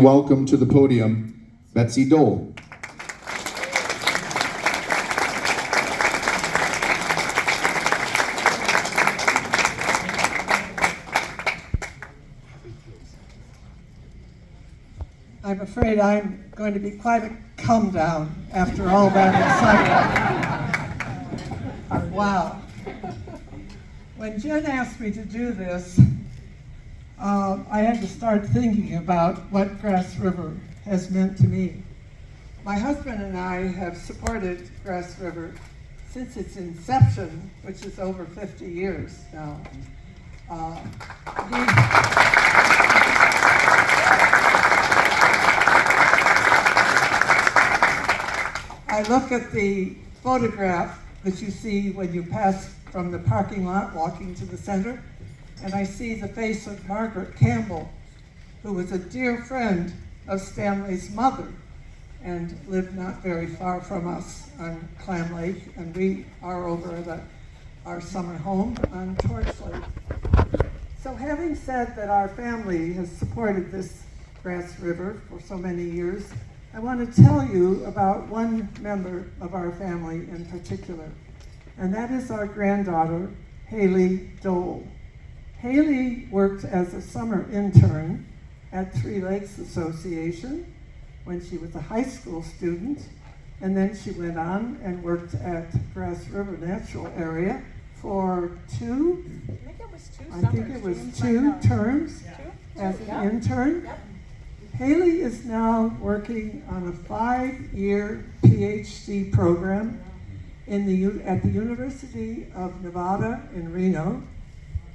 Welcome to the podium, Betsy Dole. I'm afraid I'm going to be quite a come down after all that excitement. Wow. When Jen asked me to do this, I had to start thinking about what Grass River has meant to me. My husband and I have supported Grass River since its inception, which is over 50 years now. I look at the photograph that you see when you pass from the parking lot walking to the center, and I see the face of Margaret Campbell, who was a dear friend of Stanley's mother and lived not very far from us on Clam Lake, and we are over at our summer home on Torch Lake. So having said that our family has supported this Grass River for so many years, I want to tell you about one member of our family in particular, and that is our granddaughter, Haley Dole. Haley worked as a summer intern at Three Lakes Association when she was a high school student, and then she went on and worked at Grass River Natural Area for two terms as an intern. Yep. Haley is now working on a 5-year PhD program at the University of Nevada in Reno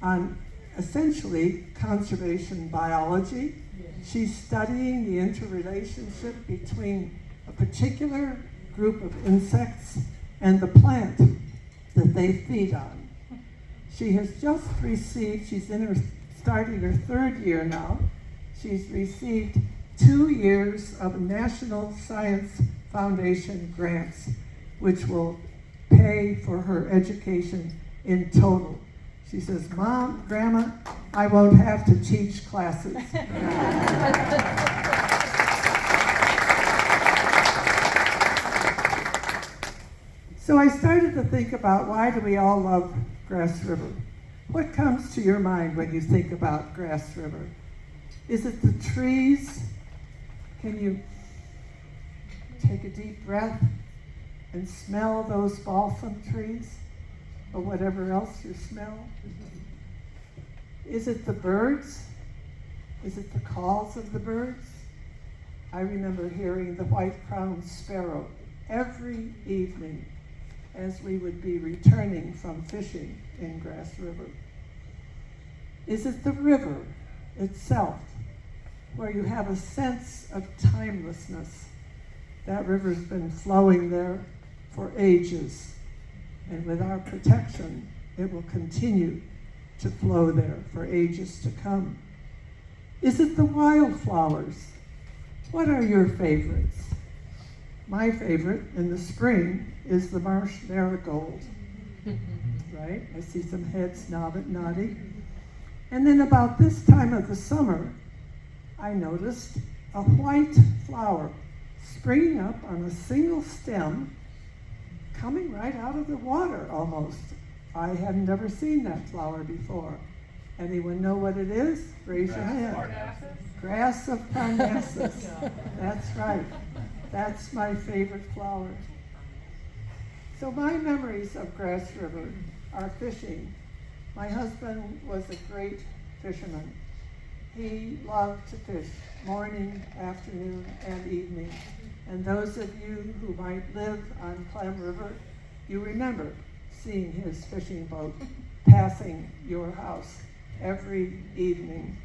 on essentially conservation biology. She's studying the interrelationship between a particular group of insects and the plant that they feed on. She has just received, starting her 3rd year now, she's received 2 years of National Science Foundation grants, which will pay for her education in total. She says, "Mom, Grandma, I won't have to teach classes." So I started to think about, why do we all love Grass River? What comes to your mind when you think about Grass River? Is it the trees? Can you take a deep breath and smell those balsam trees or whatever else you smell? Is it the birds? Is it the calls of the birds? I remember hearing the white-crowned sparrow every evening as we would be returning from fishing in Grass River. Is it the river itself, where you have a sense of timelessness? That river's been flowing there for ages, and with our protection, it will continue to flow there for ages to come. Is it the wildflowers? What are your favorites? My favorite in the spring is the marsh marigold, right? I see some heads nodding. And then about this time of the summer, I noticed a white flower springing up on a single stem, coming right out of the water almost. I had never seen that flower before. Anyone know what it is? Raise your hand. Grass of Parnassus. That's right. That's my favorite flower. So my memories of Grass River are fishing. My husband was a great fisherman. He loved to fish morning, afternoon, and evening. And those of you who might live on Clam River, you remember seeing his fishing boat passing your house every evening.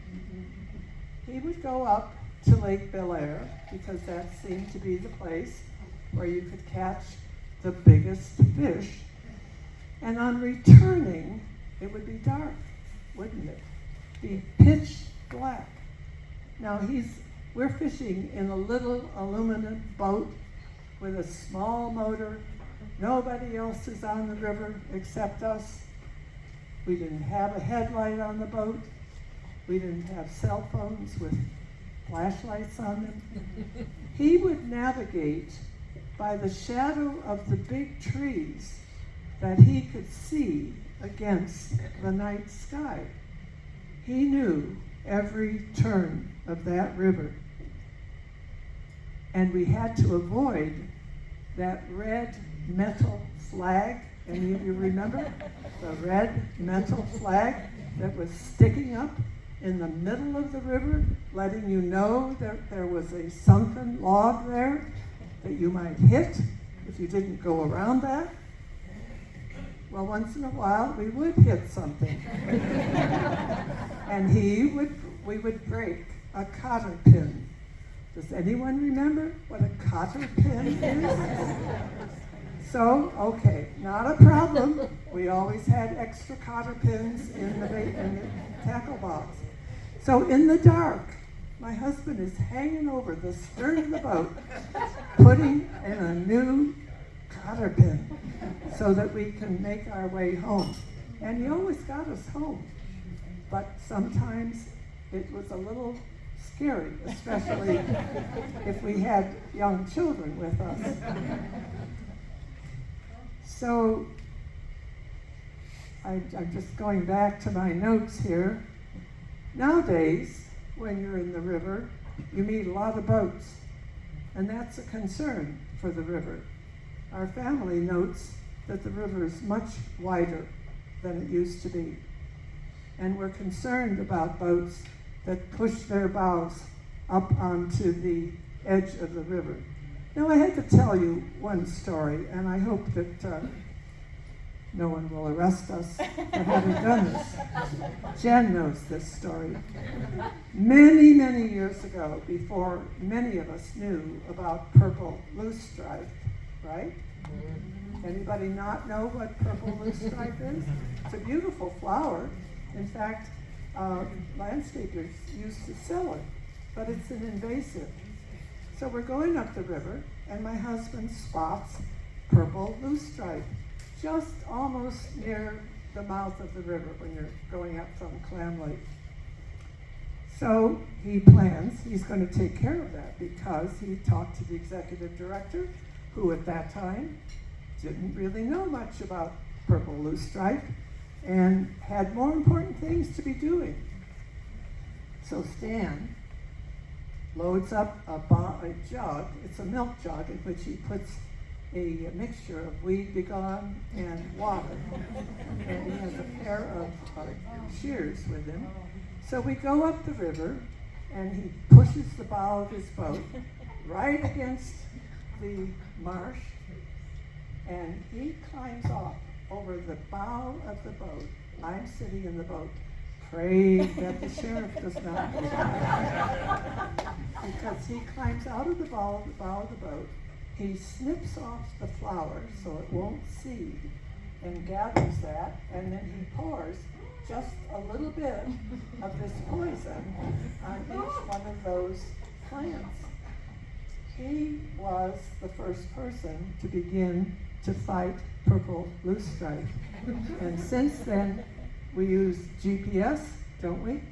He would go up to Lake Belair because that seemed to be the place where you could catch the biggest fish. And on returning, it would be dark, wouldn't it? Be pitch black. Now we're fishing in a little aluminum boat with a small motor. Nobody else is on the river except us. We didn't have a headlight on the boat. We didn't have cell phones with flashlights on them. He would navigate by the shadow of the big trees that he could see against the night sky. He knew every turn of that river. And we had to avoid that red metal flag. Any of you remember? The red metal flag that was sticking up in the middle of the river, letting you know that there was a sunken log there that you might hit if you didn't go around that. Well, once in a while, we would hit something. And we would break a cotter pin. Does anyone remember what a cotter pin is? So, okay, not a problem. We always had extra cotter pins in the tackle box. So in the dark, my husband is hanging over the stern of the boat, putting in a new cotter pin so that we can make our way home. And he always got us home. But sometimes it was a little scary, especially if we had young children with us. So I'm just going back to my notes here. Nowadays, when you're in the river, you meet a lot of boats, and that's a concern for the river. Our family notes that the river is much wider than it used to be, and we're concerned about boats that push their bows up onto the edge of the river. Now, I had to tell you one story, and I hope that no one will arrest us for having done this. Jen knows this story. Many, many years ago, before many of us knew about purple loosestrife, right? Anybody not know what purple loosestrife is? It's a beautiful flower. In fact, landscapers used to sell it, but it's an invasive. So we're going up the river, and my husband spots purple loosestrife, just almost near the mouth of the river when you're going up from Clam Lake. So he plans he's going to take care of that because he talked to the executive director, who at that time didn't really know much about purple loosestrife and had more important things to be doing. So Stan loads up a jug, it's a milk jug in which he puts a mixture of weed begone and water. And he has a pair of shears with him. So we go up the river, and he pushes the bow of his boat right against the marsh, and he climbs off over the bow of the boat. I'm sitting in the boat, praying that the sheriff does not go by. Because he climbs out of the bow of the boat, he snips off the flower so it won't seed, and gathers that, and then he pours just a little bit of this poison on each one of those plants. He was the first person to begin to fight purple loosestrife. And since then, we use GPS, don't we,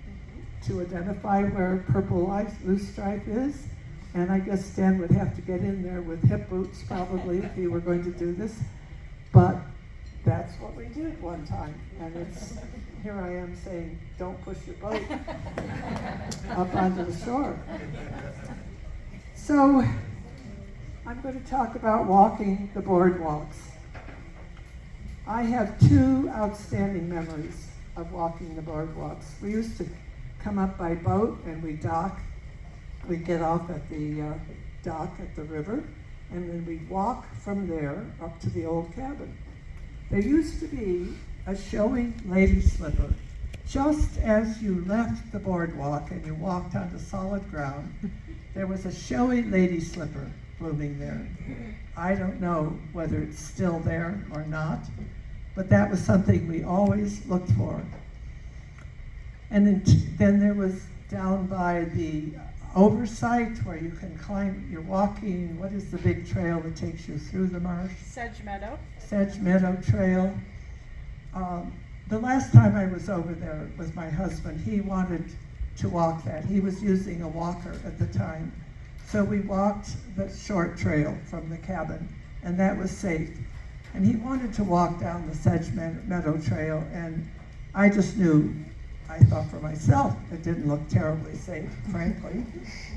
to identify where purple loosestrife is. And I guess Stan would have to get in there with hip boots probably if he were going to do this. But that's what we did one time. And here I am saying, don't push your boat up onto the shore. So I'm going to talk about walking the boardwalks. I have two outstanding memories of walking the boardwalks. We used to come up by boat and we dock. We'd get off at the dock at the river, and then we'd walk from there up to the old cabin. There used to be a showy lady slipper just as you left the boardwalk and you walked onto solid ground. There was a showy lady slipper blooming there. I don't know whether it's still there or not, but that was something we always looked for. And then there was down by the oversight where you can climb, you're walking, what is the big trail that takes you through the marsh? Sedge Meadow. Sedge Meadow Trail. The last time I was over there with my husband, he wanted to walk that. He was using a walker at the time. So we walked the short trail from the cabin, and that was safe. And he wanted to walk down the Sedge Meadow Trail, and I just knew, I thought for myself, it didn't look terribly safe, frankly,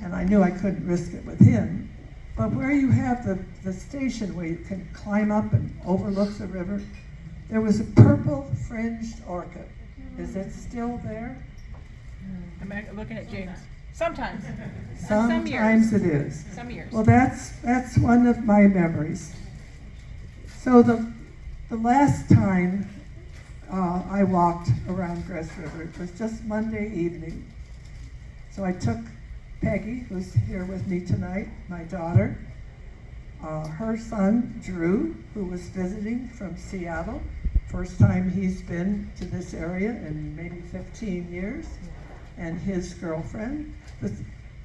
and I knew I couldn't risk it with him. But where you have the station where you can climb up and overlook the river, there was a purple fringed orchid. Is it still there? I'm looking at James. Sometimes. Sometimes it is. Some years. Well, that's one of my memories. So the last time I walked around Grass River, it was just Monday evening. So I took Peggy, who's here with me tonight, my daughter, her son, Drew, who was visiting from Seattle. First time he's been to this area in maybe 15 years, and his girlfriend.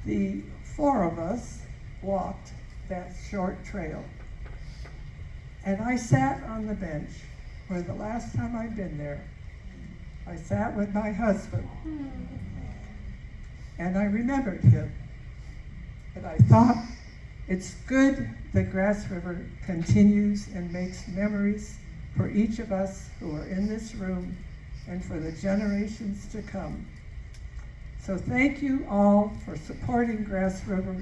The four of us walked that short trail. And I sat on the bench where the last time I'd been there, I sat with my husband. And I remembered him. And I thought, it's good that Grass River continues and makes memories for each of us who are in this room and for the generations to come. So thank you all for supporting Grass River,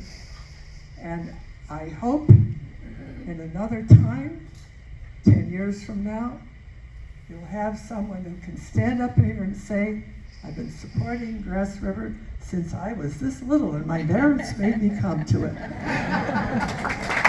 and I hope in another time, 10 years from now, you'll have someone who can stand up here and say, I've been supporting Grass River since I was this little and my parents made me come to it.